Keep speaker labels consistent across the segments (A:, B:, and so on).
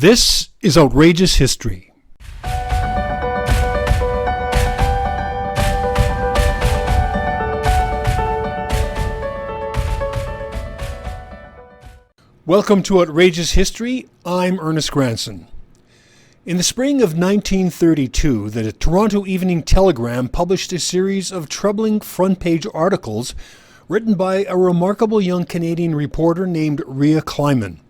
A: This is Outrageous History. Welcome to Outrageous History. I'm Ernest Granson. In the spring of 1932, the Toronto Evening Telegram published a series of troubling front-page articles written by a remarkable young Canadian reporter named Rhea Clyman.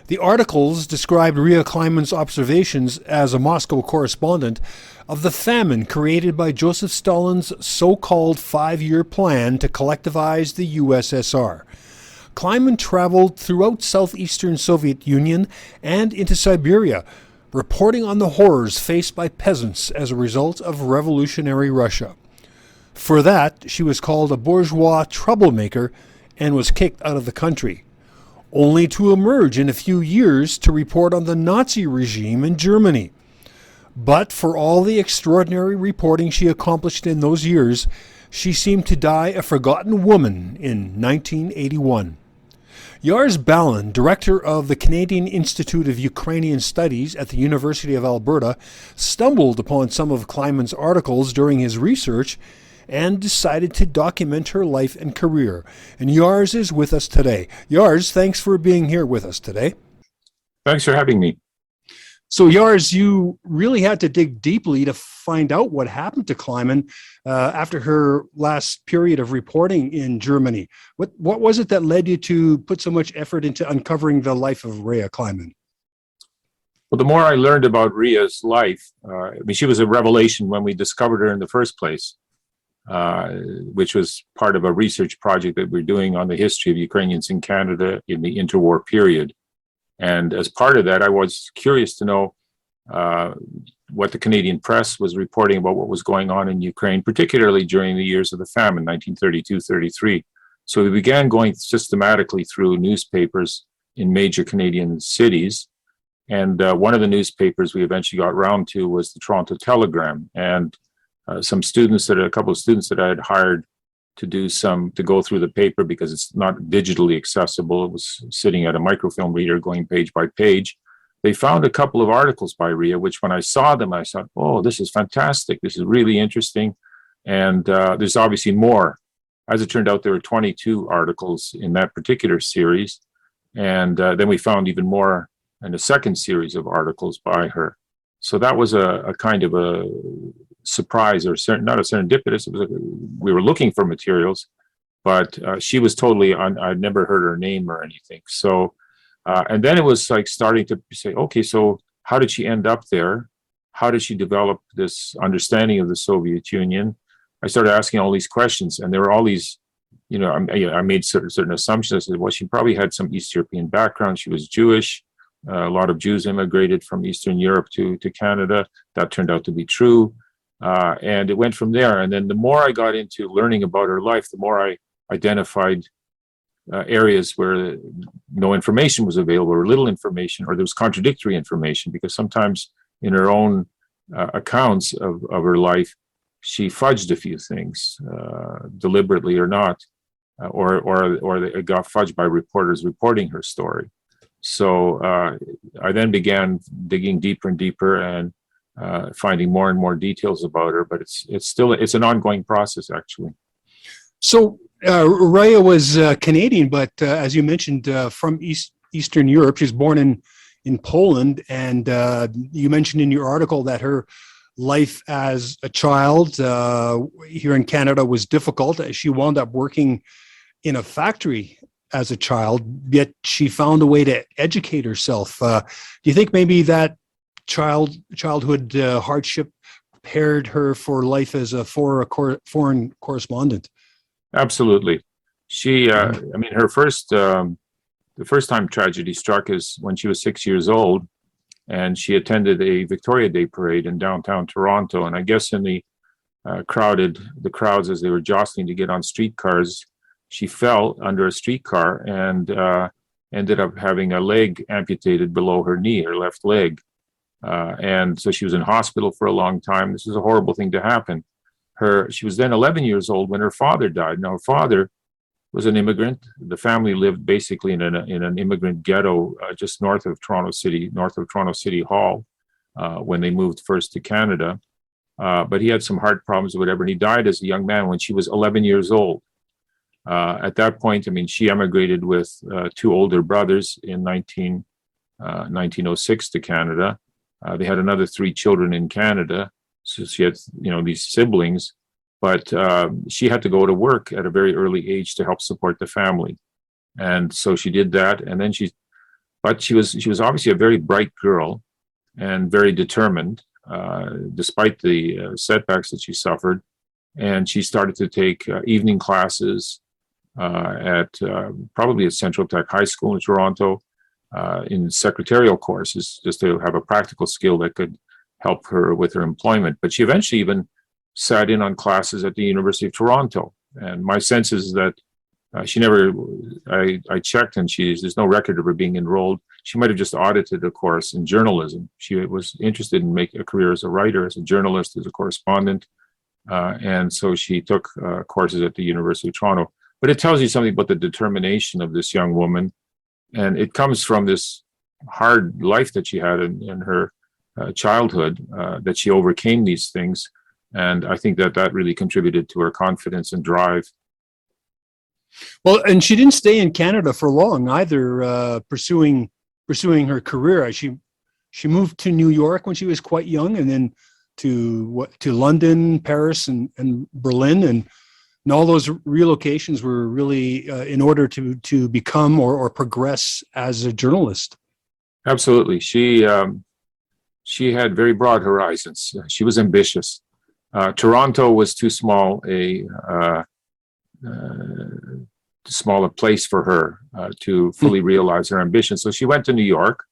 A: The articles described Rhea Clyman's observations as a Moscow correspondent of the famine created by Joseph Stalin's so-called 5-year plan to collectivize the USSR. Clyman traveled throughout southeastern Soviet Union and into Siberia, reporting on the horrors faced by peasants as a result of revolutionary Russia. For that, she was called a bourgeois troublemaker and was kicked out of the country, only to emerge in a few years to report on the Nazi regime in Germany. But for all the extraordinary reporting she accomplished in those years, she seemed to die a forgotten woman in 1981. Yars Balin, director of the Canadian Institute of Ukrainian Studies at the University of Alberta, stumbled upon some of Clyman's articles during his research and decided to document her life and career. And Yars is with us today. Yars, thanks for being here with us today.
B: Thanks for having me.
A: So Yars, you really had to dig deeply to find out what happened to Clyman after her last period of reporting in Germany. What was it that led you to put so much effort into uncovering the life of Rhea Clyman?
B: Well, the more I learned about Rhea's life, she was a revelation when we discovered her in the first place, which was part of a research project that we're doing on the history of Ukrainians in Canada in the interwar period. And as part of that, I was curious to know what the Canadian press was reporting about what was going on in Ukraine, particularly during the years of the famine, 1932-33. So we began going systematically through newspapers in major Canadian cities. And one of the newspapers we eventually got around to was the Toronto Telegram. And a couple of students that I had hired to go through the paper because it's not digitally accessible. It was sitting at a microfilm reader going page by page. They found a couple of articles by Rhea, which when I saw them, I thought, oh, this is fantastic. This is really interesting. And there's obviously more. As it turned out, there were 22 articles in that particular series. And then we found even more in a second series of articles by her. So that was a kind of a surprise, or not a serendipitous. It was we were looking for materials, but she was totally I'd never heard her name or anything. So, and then it was like starting to say, okay, so how did she end up there? How did she develop this understanding of the Soviet Union? I started asking all these questions, and there were all these, I made certain assumptions. I said, well, she probably had some East European background. She was Jewish. A lot of Jews immigrated from Eastern Europe to Canada. That turned out to be true. And it went from there. And then the more I got into learning about her life, the more I identified areas where no information was available, or little information, or there was contradictory information, because sometimes in her own accounts of her life, she fudged a few things, deliberately or not, or it got fudged by reporters reporting her story. So I then began digging deeper and deeper and finding more and more details about her, but it's an ongoing process, actually.
A: So Rhea was Canadian, but as you mentioned, from Eastern Europe. She was born in Poland, and you mentioned in your article that her life as a child here in Canada was difficult. She wound up working in a factory as a child, yet she found a way to educate herself. Do you think maybe that childhood hardship prepared her for life as a foreign correspondent?
B: Absolutely. She, the first time tragedy struck is when she was 6 years old, and she attended a Victoria Day parade in downtown Toronto. And I guess in the crowds as they were jostling to get on streetcars, she fell under a streetcar and ended up having a leg amputated below her knee, her left leg. And so she was in hospital for a long time. This is a horrible thing to happen. She was then 11 years old when her father died. Now, her father was an immigrant. The family lived basically in an immigrant ghetto just north of Toronto City Hall, when they moved first to Canada. But he had some heart problems or whatever, and he died as a young man when she was 11 years old. At that point, I mean, she emigrated with two older brothers in 1906 to Canada. They had another three children in Canada, so she had, these siblings. But she had to go to work at a very early age to help support the family, and so she did that. And then she was obviously a very bright girl and very determined, despite the setbacks that she suffered. And she started to take evening classes probably at Central Tech High School in Toronto, in secretarial courses, just to have a practical skill that could help her with her employment. But she eventually even sat in on classes at the University of Toronto. And my sense is that she never, I checked, and there's no record of her being enrolled. She might have just audited a course in journalism. She was interested in making a career as a writer, as a journalist, as a correspondent. And so she took courses at the University of Toronto. But it tells you something about the determination of this young woman. And it comes from this hard life that she had in her childhood, that she overcame these things. And I think that really contributed to her confidence and drive.
A: Well, and she didn't stay in Canada for long either, pursuing her career. She moved to New York when she was quite young, and then to London, Paris, and Berlin, and all those relocations were really in order to become or progress as a journalist. Absolutely,
B: she had very broad horizons. She was ambitious. Toronto was too small a place for her to fully realize her ambition. So she went to New York.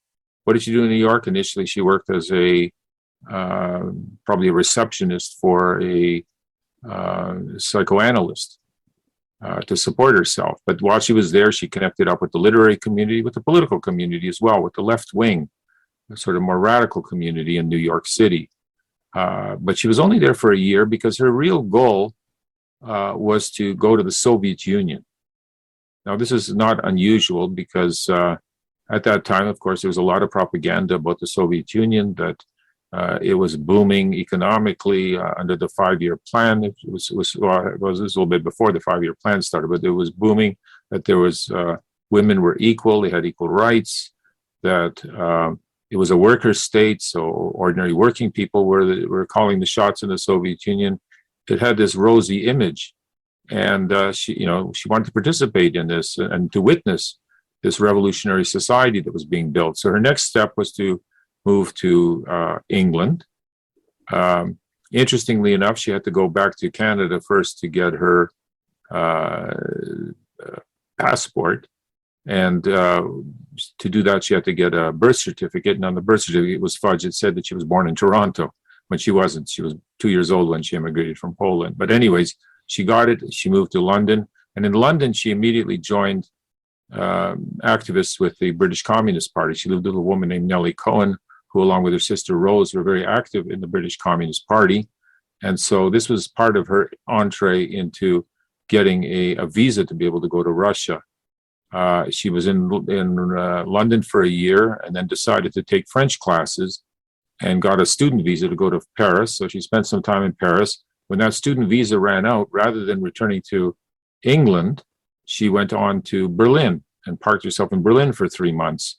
B: What did she do in New York? Initially, she worked as probably a receptionist for a psychoanalyst to support herself. But while she was there, she connected up with the literary community, with the political community as well, with the left wing, a sort of more radical community in New York City. But she was only there for a year because her real goal was to go to the Soviet Union. Now, this is not unusual because at that time, of course, there was a lot of propaganda about the Soviet Union, that it was booming economically under the 5-year plan. It was a little bit before the 5-year plan started, but it was booming, that there was women were equal, they had equal rights, that it was a worker state, so ordinary working people were calling the shots in the Soviet Union. It had this rosy image, and she wanted to participate in this and to witness this revolutionary society that was being built. So her next step was to move to England. Interestingly enough, she had to go back to Canada first to get her passport. And to do that, she had to get a birth certificate. And on the birth certificate, it was fudged. It said that she was born in Toronto, when she wasn't. She was 2 years old when she immigrated from Poland. But anyways, she got it. She moved to London. And in London, she immediately joined activists with the British Communist Party. She lived with a woman named Nellie Cohen, who, along with her sister Rose, were very active in the British Communist Party. And so this was part of her entree into getting a visa to be able to go to Russia. She was in London for a year and then decided to take French classes and got a student visa to go to Paris. So she spent some time in Paris. When that student visa ran out, rather than returning to England, she went on to Berlin and parked herself in Berlin for 3 months,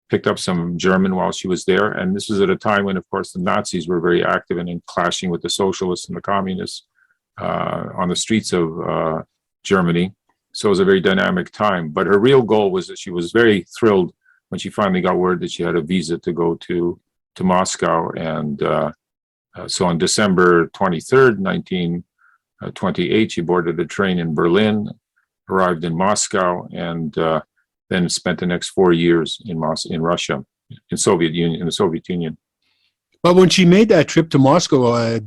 B: picked up some German while she was there. And this was at a time when, of course, the Nazis were very active and in clashing with the socialists and the communists on the streets of Germany. So it was a very dynamic time. But her real goal was that she was very thrilled when she finally got word that she had a visa to go to Moscow. And so on December 23rd, 1928, she boarded a train in Berlin, arrived in Moscow, and then spent the next 4 years in Russia, in the Soviet Union. But when she made that trip to Moscow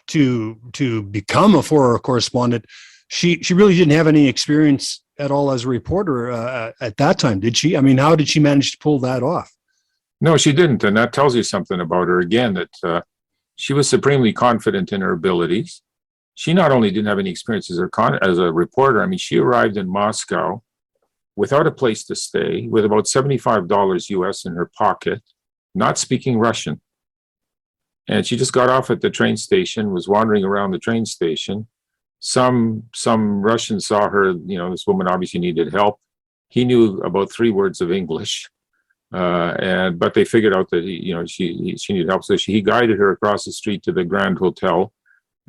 B: to become a foreign correspondent, she really didn't have any experience at all as a reporter at that time, did she? I mean, how did she manage to pull that off? No, she didn't, and that tells you something about her again, that she was supremely confident in her abilities. she not only didn't have any experience as a reporter, I mean, she arrived in Moscow without a place to stay, with about $75 US in her pocket, not speaking Russian. And she just got off at the train station, was wandering around the train station. Some Russians saw her, this woman obviously needed help. He knew about 3 words of English. But they figured out that she needed help. So he guided her across the street to the Grand Hotel.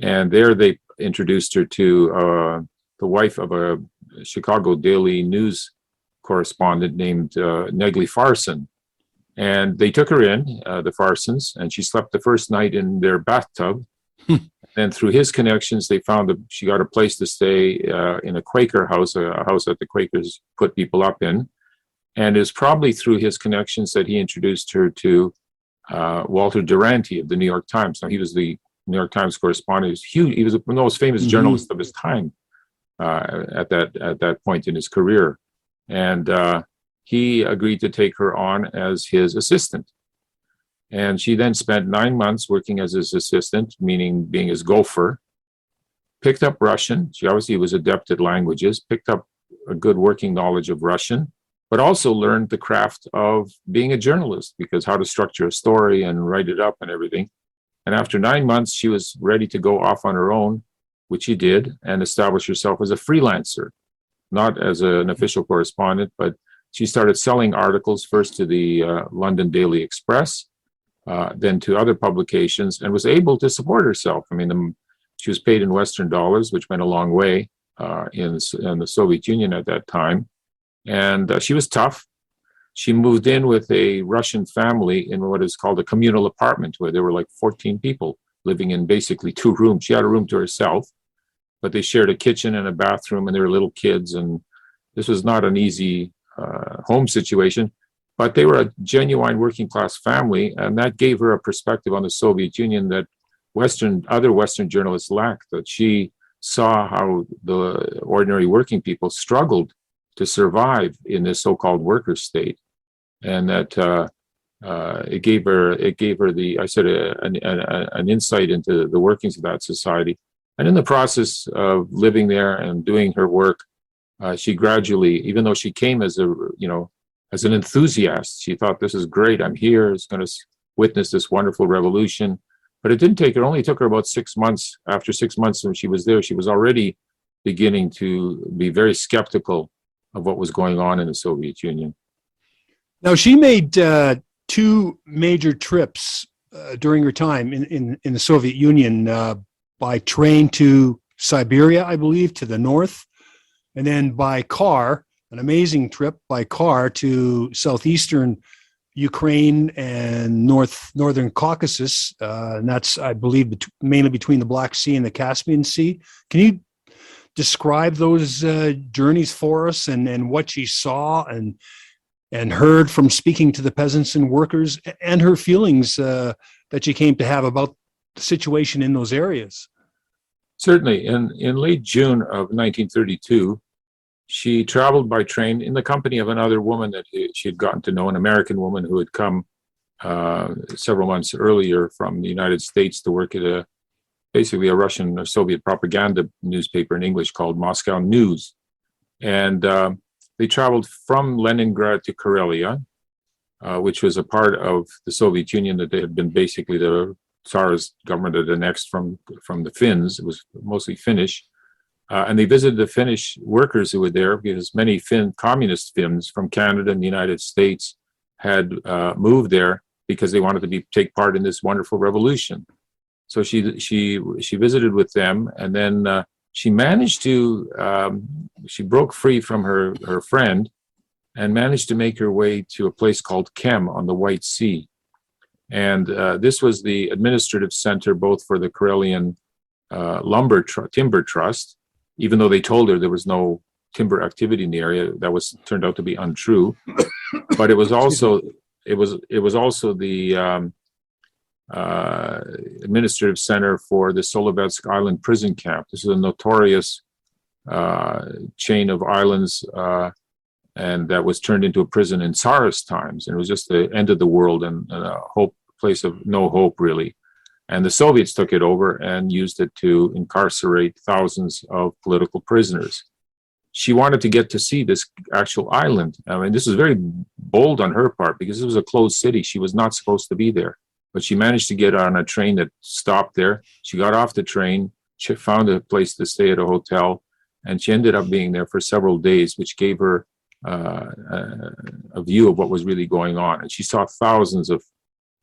B: And there they introduced her to the wife of a Chicago Daily News correspondent named Negley Farson. And they took her in, the Farsons, and she slept the first night in their bathtub. And through his connections, they found that she got a place to stay in a Quaker house, a house that the Quakers put people up in. And it was probably through his connections that he introduced her to Walter Duranty of the New York Times. Now, he was the New York Times correspondent. He was huge. He was one of the most famous journalists of his time at that point in his career. And he agreed to take her on as his assistant. And she then spent 9 months working as his assistant, meaning being his gopher, picked up Russian. She obviously was adept at languages, picked up a good working knowledge of Russian, but also learned the craft of being a journalist, because how to structure a story and write it up and everything. And after 9 months, she was ready to go off on her own, which she did, and establish herself as a freelancer, not as an official correspondent, but she started selling articles first to the London Daily Express, then to other publications, and was able to support herself. I mean, she was paid in Western dollars, which went a long way in the Soviet Union at that time. And she was tough. She moved in with a Russian family in what is called a communal apartment, where there were like 14 people living in basically 2 rooms. She had a room to herself, but they shared a kitchen and a bathroom, and they were little kids. And this was not an easy home situation, but they were a genuine working class family. And that gave her a perspective on the Soviet Union that other Western journalists lacked, that she saw how the ordinary working people struggled to survive in this so-called worker state, and that it gave her an insight into the workings of that society. And in the process of living there and doing her work, she gradually, even though she came as an enthusiast, she thought, this is great, I'm here, it's going to witness this wonderful revolution. But it only took her about 6 months. After 6 months when she was there, she was already beginning to be very skeptical of what was going on in the Soviet Union.
A: Now, she made 2 major trips during her time in the Soviet Union, by train to Siberia, I believe, to the north, and then by car, an amazing trip by car to southeastern Ukraine and northern Caucasus, and that's, I believe, mainly between the Black Sea and the Caspian Sea. Can you describe those journeys for us, and what she saw and heard from speaking to the peasants and workers, and her feelings that she came to have about the situation in those areas?
B: Certainly. In late June of 1932, she traveled by train in the company of another woman that she had gotten to know, an American woman who had come several months earlier from the United States to work at basically a Russian or Soviet propaganda newspaper in English called Moscow News. And they traveled from Leningrad to Karelia, which was a part of the Soviet Union that they had been basically the Tsarist government had annexed from the Finns. It was mostly Finnish. And they visited the Finnish workers who were there, because many communist Finns from Canada and the United States had moved there because they wanted to take part in this wonderful revolution. So she visited with them, and then she managed to she broke free from her friend and managed to make her way to a place called Kem on the White Sea. And this was the administrative center both for the Karelian Timber Trust. Even though they told her there was no timber activity in the area, that turned out to be untrue. But it was also the administrative center for the Solovetssk Island prison camp. This is a notorious chain of islands, and that was turned into a prison in Tsarist times. And it was just the end of the world and a place of no hope, really. And the Soviets took it over and used it to incarcerate thousands of political prisoners. She wanted to get to see this actual island. I mean, this was very bold on her part because it was a closed city. She was not supposed to be there, but she managed to get on a train that stopped there. She got off the train, she found a place to stay at a hotel, and she ended up being there for several days, which gave her a view of what was really going on. And she saw thousands of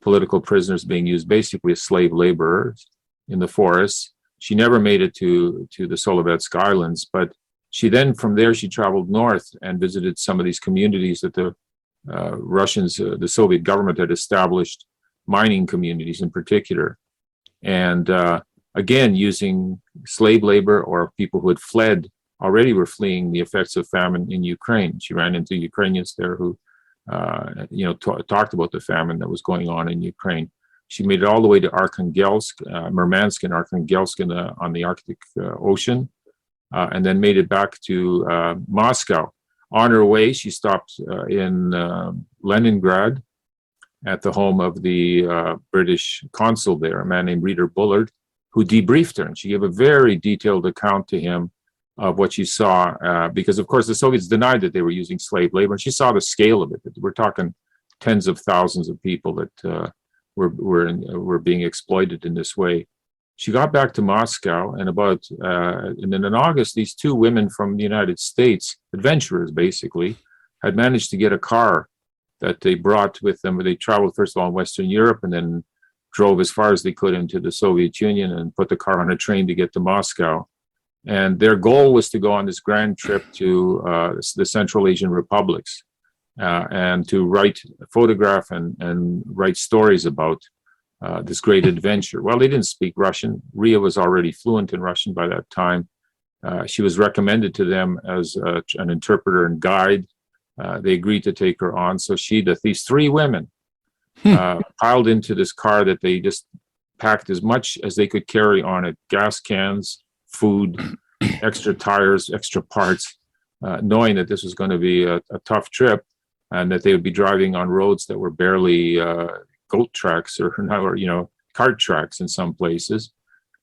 B: political prisoners being used basically as slave laborers in the forests. She never made it to the Solovetsk Islands, but she then, from there, she traveled north and visited some of these communities that the Russians, the Soviet government had established, mining communities in particular. And again, using slave labor or people who had fled, already were fleeing the effects of famine in Ukraine. She ran into Ukrainians there who, talked about the famine that was going on in Ukraine. She made it all the way to Arkhangelsk, Murmansk and Arkhangelsk on the Arctic Ocean. And then made it back to Moscow. On her way, she stopped in Leningrad at the home of the British consul there, a man named Rita Bullard, who debriefed her. And she gave a very detailed account to him of what she saw, because, of course, the Soviets denied that they were using slave labor. And she saw the scale of it. We're talking tens of thousands of people that were being exploited in this way. She got back to Moscow, and then in August, these two women from the United States, adventurers basically, had managed to get a car that they brought with them. They traveled first of all in Western Europe, and then drove as far as they could into the Soviet Union and put the car on a train to get to Moscow. And their goal was to go on this grand trip to the Central Asian republics and to photograph and write stories about this great adventure. Well, they didn't speak Russian. Rhea was already fluent in Russian by that time. She was recommended to them as an interpreter and guide. They agreed to take her on. So these three women piled into this car that they just packed as much as they could carry on it: gas cans, food, extra tires, extra parts, knowing that this was going to be a tough trip and that they would be driving on roads that were barely goat tracks or cart tracks in some places.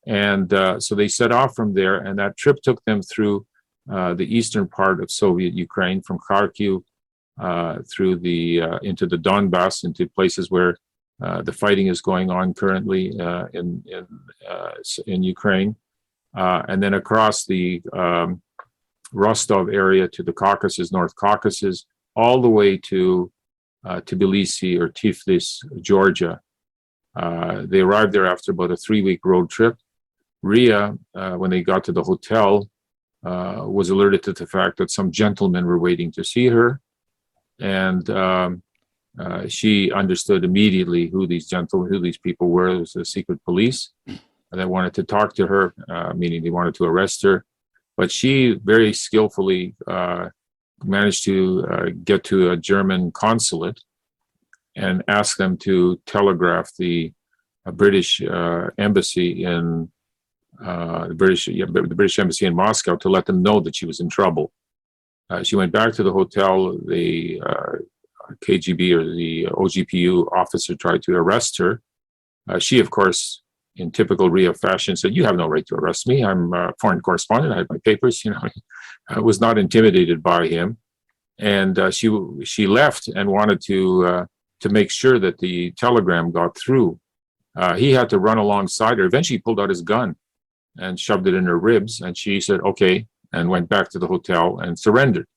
B: And so they set off from there, and that trip took them through the eastern part of Soviet Ukraine, from Kharkiv through into the Donbass, into places where the fighting is going on currently in Ukraine, and then across the Rostov area to the Caucasus, North Caucasus, all the way to Tbilisi or Tiflis, Georgia. They arrived there after about a 3-week road trip. Rhea, when they got to the hotel, was alerted to the fact that some gentlemen were waiting to see her. And she understood immediately who these people were. It was the secret police. And they wanted to talk to her, meaning they wanted to arrest her. But she very skillfully managed to get to a German consulate and ask them to telegraph the British embassy in the British embassy in Moscow to let them know that she was in trouble. She went back to the hotel. The KGB or the OGPU officer tried to arrest her. She, of course, in typical Rhea fashion, said, "You have no right to arrest me. I'm a foreign correspondent. I have my papers." Was not intimidated by him, and she left and wanted to make sure that the telegram got through. He had to run alongside her. Eventually, he pulled out his gun and shoved it in her ribs, and she said, "Okay," and went back to the hotel and surrendered.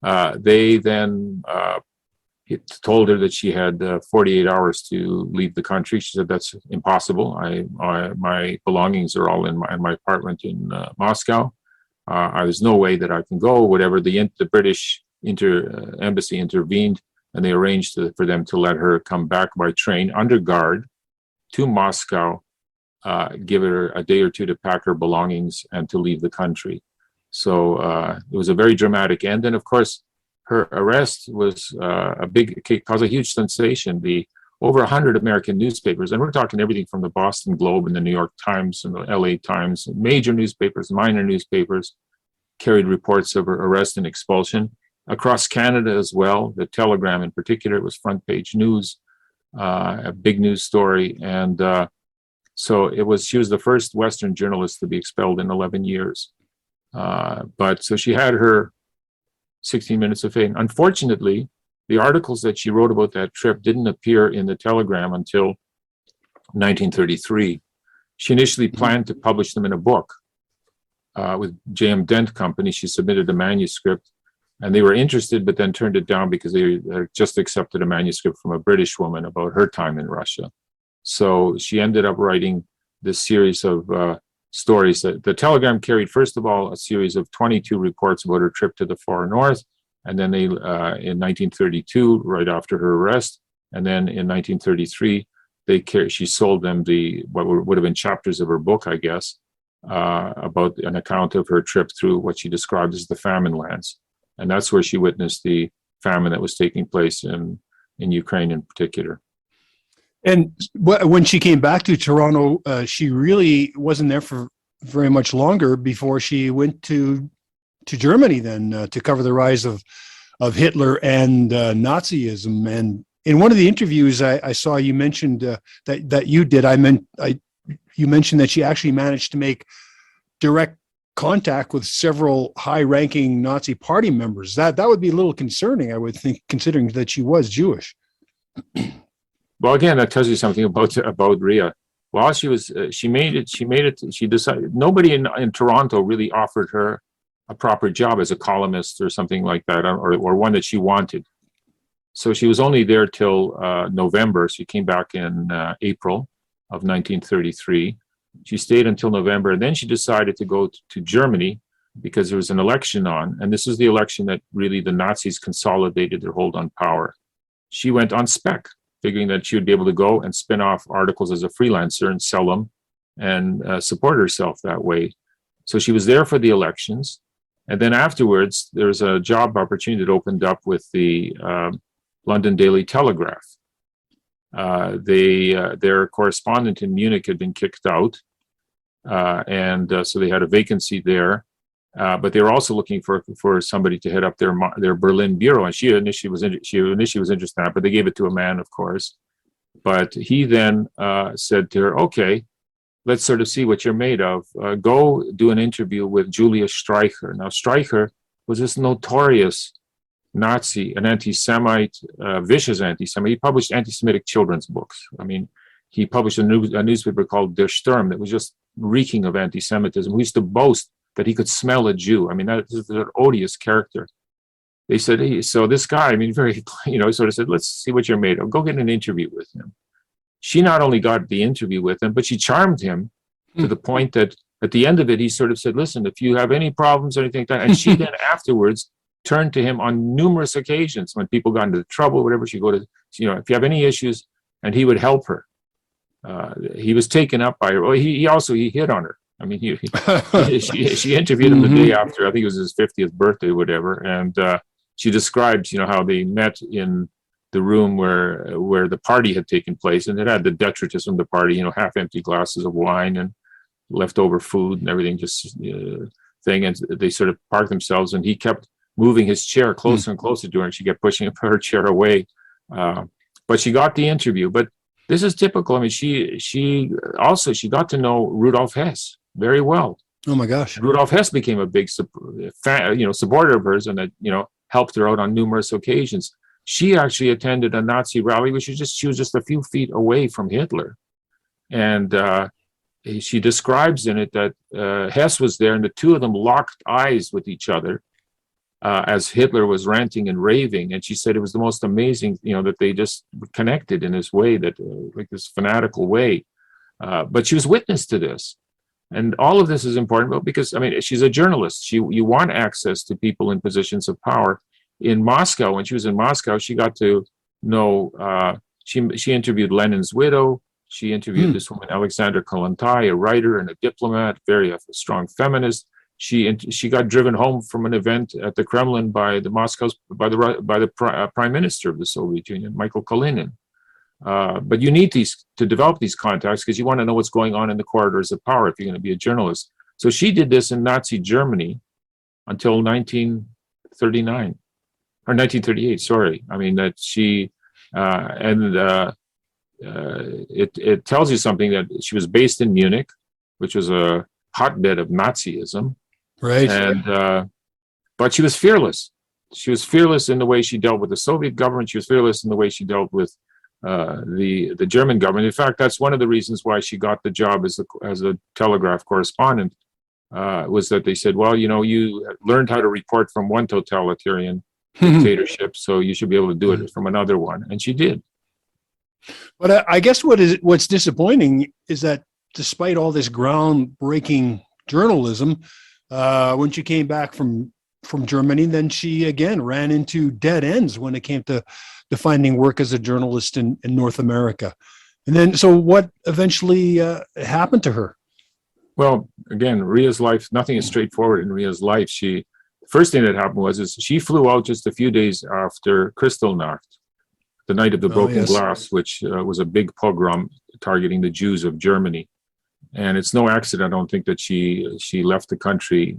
B: They then told her that she had 48 hours to leave the country. She said, "That's impossible. My belongings are all in my apartment in Moscow. There's no way that I can go." Whatever, the British embassy intervened, and they arranged for them to let her come back by train under guard to Moscow, give her a day or two to pack her belongings and to leave the country. So it was a very dramatic end. And of course, her arrest was caused a huge sensation. Over 100 American newspapers, and we're talking everything from the Boston Globe and the New York Times and the LA Times, major newspapers, minor newspapers, carried reports of her arrest and expulsion. Across Canada as well, the Telegram in particular, was front page news, a big news story. And So she was the first Western journalist to be expelled in 11 years. But so she had her 16 minutes of fame. Unfortunately, the articles that she wrote about that trip didn't appear in the Telegram until 1933. She initially planned to publish them in a book with J.M. Dent Company. She submitted a manuscript, and they were interested, but then turned it down because they just accepted a manuscript from a British woman about her time in Russia. So she ended up writing this series of stories. That the Telegram carried, first of all, a series of 22 reports about her trip to the far north, and then they, in 1932, right after her arrest, and then in 1933, she sold them what would have been chapters of her book, I guess, about an account of her trip through what she described as the famine lands. And that's where she witnessed the famine that was taking place in Ukraine in particular.
A: And when she came back to Toronto, she really wasn't there for very much longer before she went to Germany then to cover the rise of Hitler and Nazism. And in one of the interviews I saw, you mentioned that you did. You mentioned that she actually managed to make direct contact with several high-ranking Nazi party members. That would be a little concerning, I would think, considering that she was Jewish.
B: Well, again, that tells you something about Rhea. While she decided nobody in Toronto really offered her a proper job as a columnist or something like that, or one that she wanted. So she was only there till November. She came back in April of 1933. She stayed until November, and then she decided to go to Germany because there was an election on, and this is the election that really the Nazis consolidated their hold on power. She went on spec, figuring that she would be able to go and spin off articles as a freelancer and sell them and support herself that way. So she was there for the elections. And then afterwards, there was a job opportunity that opened up with the London Daily Telegraph. Their correspondent in Munich had been kicked out. So they had a vacancy there. But they were also looking for somebody to head up their Berlin bureau, and she initially was interested in that, but they gave it to a man, of course. But he then said to her, "Okay, let's sort of see what you're made of. Go do an interview with Julius Streicher." Now, Streicher was this notorious Nazi, an anti-Semite, vicious anti-Semite. He published anti-Semitic children's books. I mean, he published a newspaper called Der Sturm that was just reeking of anti-Semitism. He used to boast that he could smell a Jew. I mean, that is an odious character. They said, hey, so this guy, I mean, very, sort of said, let's see what you're made of. Go get an interview with him. She not only got the interview with him, but she charmed him to the point that at the end of it, he sort of said, listen, if you have any problems or anything like that, and she then afterwards turned to him on numerous occasions when people got into trouble, whatever, she'd go to, if you have any issues, and he would help her. He was taken up by her. Well, he hit on her. I mean, she interviewed him the day after, I think it was his 50th birthday, whatever. And she described, how they met in the room where the party had taken place. And it had the detritus from the party, half-empty glasses of wine and leftover food and everything, thing. And they sort of parked themselves, and he kept moving his chair closer and closer to her, and she kept pushing her chair away. But she got the interview. But this is typical. I mean, she got to know Rudolf Hess very well.
A: Oh my gosh!
B: Rudolf Hess became a big supporter of hers, and that helped her out on numerous occasions. She actually attended a Nazi rally, which she was just a few feet away from Hitler, and she describes in it that Hess was there, and the two of them locked eyes with each other as Hitler was ranting and raving. And she said it was the most amazing, that they just connected in this way, that like this fanatical way. But she was witness to this. And all of this is important because, I mean, she's a journalist. You want access to people in positions of power. In Moscow, when she was in Moscow, she got to know, she interviewed Lenin's widow. She interviewed this woman, Alexandra Kollontai, a writer and a diplomat, very a strong feminist. She got driven home from an event at the Kremlin by the prime minister of the Soviet Union, Michael Kalinin. But you need to develop these contacts because you want to know what's going on in the corridors of power if you're going to be a journalist. So she did this in Nazi Germany until 1939 or 1938. Sorry, I mean that she it tells you something that she was based in Munich, which was a hotbed of Nazism,
A: Right.
B: and but she was fearless. She was fearless in the way she dealt with the Soviet government. She was fearless in the way she dealt with the German government. In fact, that's one of the reasons why she got the job as a telegraph correspondent. Was that they said, well, you know, you learned how to report from one totalitarian dictatorship, so you should be able to do it from another one, and she did.
A: But I guess what's disappointing is that despite all this groundbreaking journalism, when she came back from Germany, then she again ran into dead ends when it came to finding work as a journalist in North America. And then, so what eventually happened to her?
B: Well, again, Rhea's life, nothing is straightforward in Rhea's life. The first thing that happened is she flew out just a few days after Kristallnacht, the night of the broken glass, which was a big pogrom targeting the Jews of Germany. And it's no accident, I don't think, that she left the country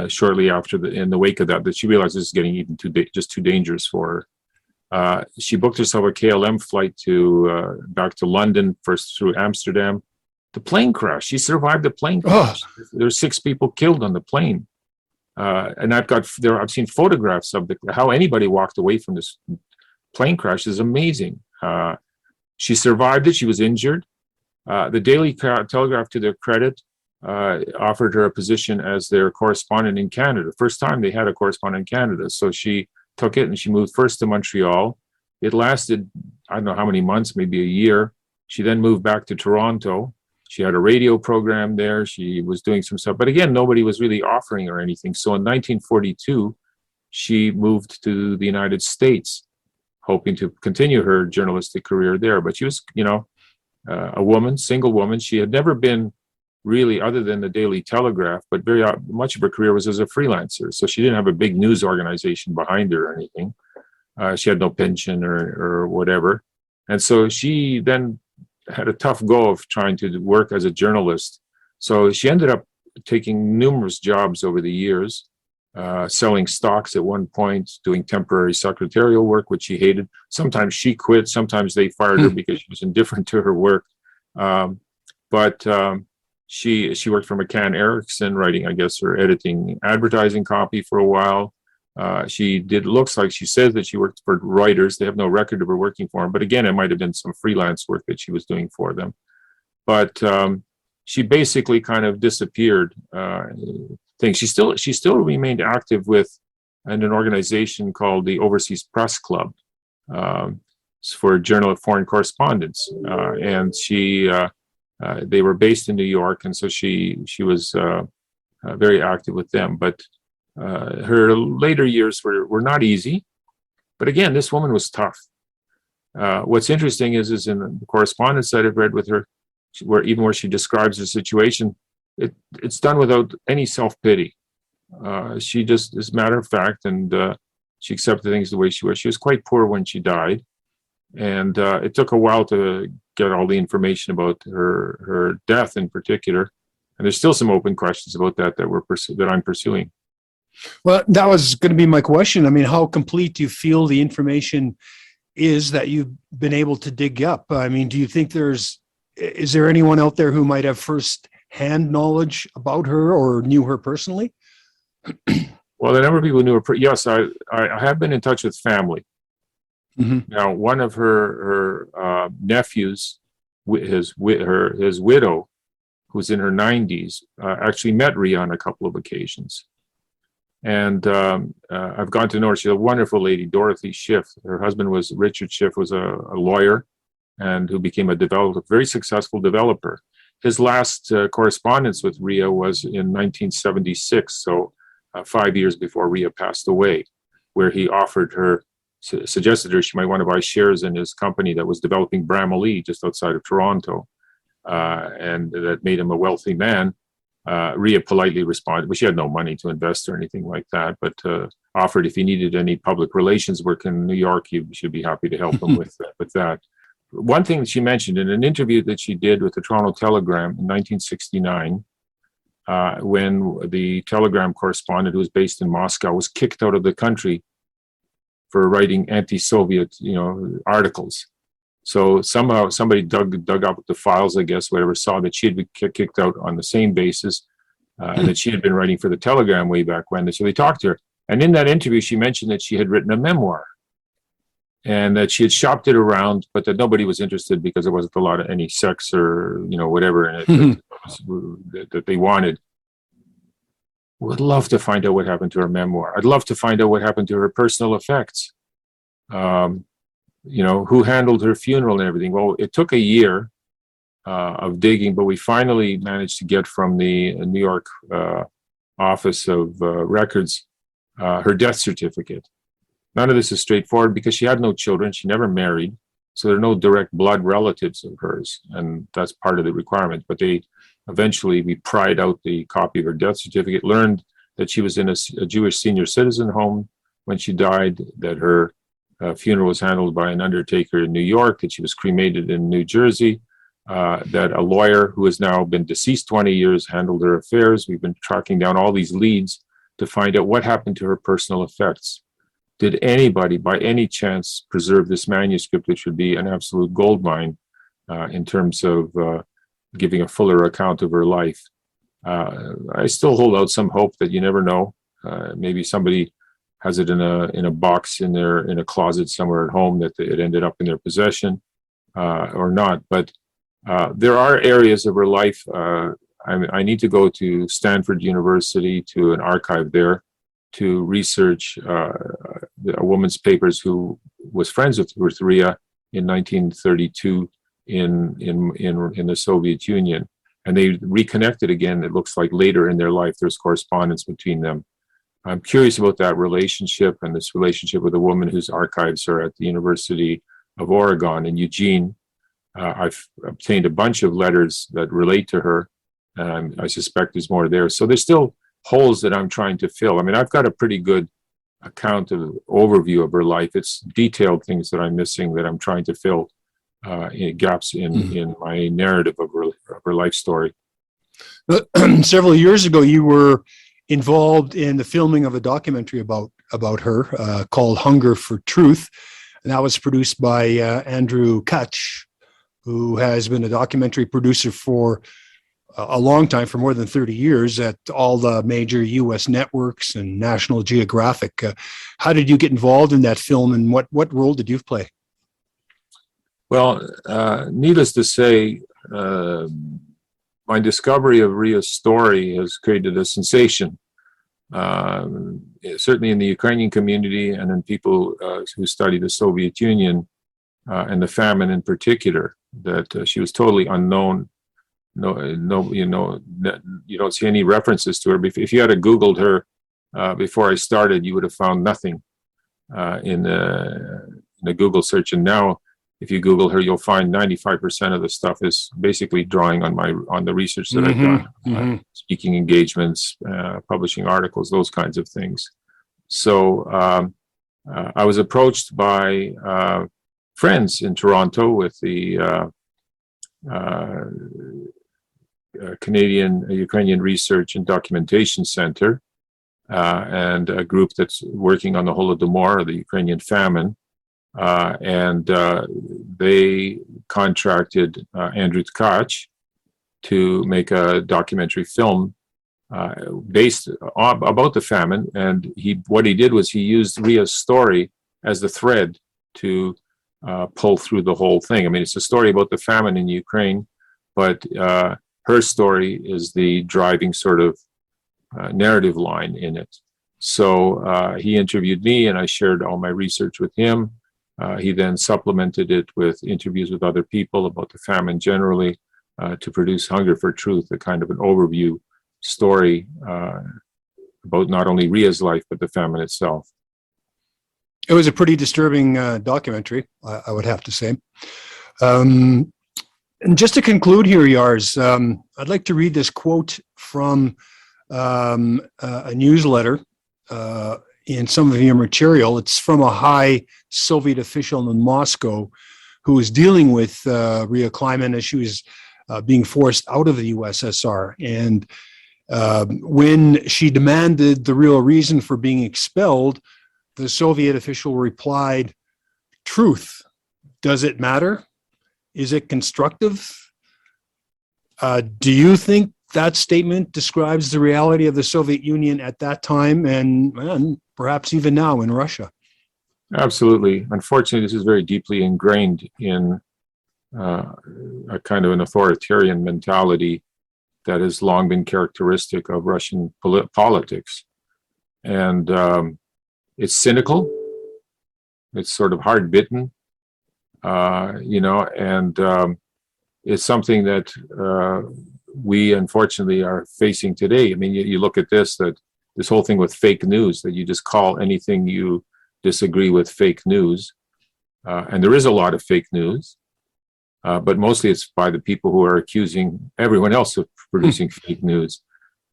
B: shortly after, in the wake of that she realized this is getting even just too dangerous for her. She booked herself a KLM flight back to London, first through Amsterdam. The plane crash. She survived the plane crash. Oh. There were 6 people killed on the plane. And I've seen photographs of how anybody walked away from this plane crash is amazing. She survived it. She was injured. The Daily Telegraph, to their credit, offered her a position as their correspondent in Canada. First time they had a correspondent in Canada. So she took it and she moved first to Montreal. It lasted, I don't know how many months, maybe a year. She then moved back to Toronto. She had a radio program there. She was doing some stuff. But again, nobody was really offering her anything. So in 1942, she moved to the United States, hoping to continue her journalistic career there. But she was, a woman, single woman. She had never been really, other than the Daily Telegraph, but very much of her career was as a freelancer. So she didn't have a big news organization behind her or anything. She had no pension or whatever. And so she then had a tough go of trying to work as a journalist. So she ended up taking numerous jobs over the years, selling stocks at one point, doing temporary secretarial work, which she hated. Sometimes she quit. Sometimes they fired her because she was indifferent to her work. But she worked for McCann Erickson, writing, I guess, or editing advertising copy for a while. Looks like she says that she worked for Reuters. They have no record of her working for them. But again, it might have been some freelance work that she was doing for them. But she basically kind of disappeared. She still remained active in an organization called the Overseas Press Club for foreign correspondence. And they were based in New York. And so she was very active with them. But her later years were not easy, but again, this woman was tough. What's interesting is in the correspondence that I've read with her, where she describes the situation, it's done without any self-pity. She just is matter of fact, and she accepted things the way she was. She was quite poor when she died, and it took a while to get all the information about her death in particular. And there's still some open questions about that I'm pursuing.
A: Well, that was going to be my question. I mean, how complete do you feel the information is that you've been able to dig up? I mean, do you think is there anyone out there who might have first-hand knowledge about her or knew her personally?
B: Well, the number of people knew her. Yes, I have been in touch with family. Mm-hmm. Now, one of her nephews, his widow, who's in her 90s, actually met Rhea on a couple of occasions. And I've gone to know her. She's a wonderful lady, Dorothy Schiff. Her husband Richard Schiff, was a lawyer and who became a very successful developer. His last correspondence with Rhea was in 1976, so 5 years before Rhea passed away, where he suggested her she might want to buy shares in his company that was developing Bramalea just outside of Toronto, and that made him a wealthy man. Rhea politely responded, but she had no money to invest or anything like that, but offered if he needed any public relations work in New York, she'd be happy to help him with that. One thing that she mentioned in an interview that she did with the Toronto Telegram in 1969, when the Telegram correspondent who was based in Moscow was kicked out of the country for writing anti-Soviet, articles. So somehow somebody dug up the files, I guess, whatever, saw that she had been kicked out on the same basis, and that she had been writing for the Telegram way back when. So they talked to her. And in that interview, she mentioned that she had written a memoir and that she had shopped it around, but that nobody was interested because there wasn't a lot of any sex or, whatever in it that they wanted. Would love to find out what happened to her memoir. I'd love to find out what happened to her personal effects. Who handled her funeral and everything. Well, it took a year of digging, but we finally managed to get from the New York Office of Records her death certificate. None of this is straightforward because she had no children. She never married. So there are no direct blood relatives of hers. And that's part of the requirement. But we pried out the copy of her death certificate, learned that she was in a Jewish senior citizen home when she died, that her funeral was handled by an undertaker in New York, that she was cremated in New Jersey, that a lawyer who has now been deceased 20 years handled her affairs. We've been tracking down all these leads to find out what happened to her personal effects. Did anybody, by any chance, preserve this manuscript, which would be an absolute goldmine in terms of giving a fuller account of her life? I still hold out some hope that you never know. Maybe somebody has it in a box in a closet somewhere at home, that it ended up in their possession or not. But there are areas of her life. I need to go to Stanford University, to an archive there, to research a woman's papers who was friends with Rhea in 1932 in the Soviet Union. And they reconnected again, it looks like later in their life. There's correspondence between them. I'm curious about that relationship, and this relationship with a woman whose archives are at the University of Oregon in Eugene. I've obtained a bunch of letters that relate to her, and I suspect there's more there. So there's still holes that I'm trying to fill. I mean, I've got a pretty good overview of her life. It's detailed things that I'm missing that I'm trying to fill gaps in my narrative of her life story.
A: Several years ago, you were involved in the filming of a documentary about her called Hunger for Truth. And that was produced by Andrew Kutch, who has been a documentary producer for a long time, for more than 30 years, at all the major U.S. networks and National Geographic. How did you get involved in that film, and what role did you play?
B: Well, needless to say, my discovery of Rhea's story has created a sensation, certainly in the Ukrainian community and in people who study the Soviet Union and the famine in particular, that she was totally unknown. You don't see any references to her. If you had Googled her before I started, you would have found nothing in the Google search. And now, if you Google her, you'll find 95% of the stuff is basically drawing on the research that I've done, speaking engagements, publishing articles, those kinds of things. So I was approached by friends in Toronto with the Canadian Ukrainian Research and Documentation Center and a group that's working on the Holodomor, the Ukrainian famine. And they contracted Andrew Tkach to make a documentary film based about the famine. And what he did was he used Rhea's story as the thread to pull through the whole thing. I mean, it's a story about the famine in Ukraine, but her story is the driving sort of narrative line in it. So he interviewed me, and I shared all my research with him. He then supplemented it with interviews with other people about the famine generally to produce Hunger for Truth, a kind of an overview story about not only Rhea's life, but the famine itself.
A: It was a pretty disturbing documentary, I would have to say. And just to conclude here, Yars, I'd like to read this quote from a newsletter in some of your material. It's from a high Soviet official in Moscow who was dealing with Rhea Clyman as she was being forced out of the USSR. And when she demanded the real reason for being expelled, the Soviet official replied, "Truth. Does it matter? Is it constructive? Do you think that statement describes the reality of the Soviet Union at that time and perhaps even now in Russia?
B: Absolutely. Unfortunately, this is very deeply ingrained in a kind of an authoritarian mentality that has long been characteristic of Russian politics. And it's cynical. It's sort of hard-bitten, and it's something that we unfortunately are facing today. I mean, you look at this whole thing with fake news, that you just call anything you disagree with fake news. And there is a lot of fake news, but mostly it's by the people who are accusing everyone else of producing fake news.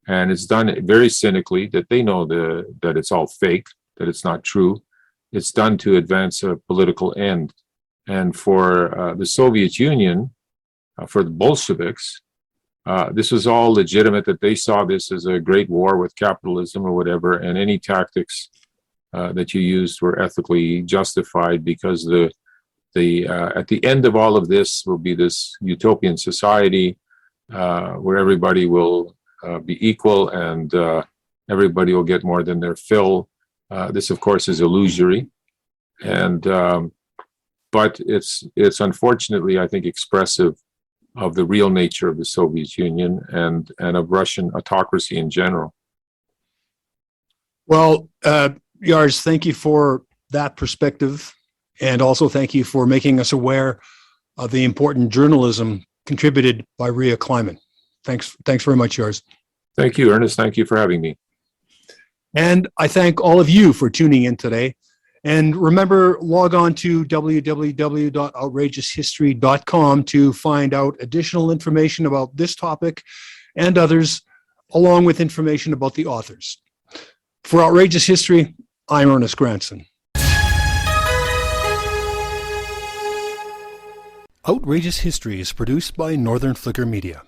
B: And it's done very cynically, that they know that it's all fake, that it's not true. It's done to advance a political end. And for the Soviet Union, for the Bolsheviks, this was all legitimate, that they saw this as a great war with capitalism or whatever, and any tactics that you used were ethically justified, because at the end of all of this will be this utopian society where everybody will be equal and everybody will get more than their fill. This, of course, is illusory, and but it's unfortunately, I think, expressive of the real nature of the Soviet Union and of Russian autocracy in general.
A: Well, Yars, thank you for that perspective, and also thank you for making us aware of the important journalism contributed by Rhea Clyman. Thanks very much, Yars.
B: Thank you, Ernest. Thank you for having me.
A: And I thank all of you for tuning in today. And remember, log on to www.outrageoushistory.com to find out additional information about this topic and others, along with information about the authors. For Outrageous History, I'm Ernest Granson. Outrageous History is produced by Northern Flicker Media.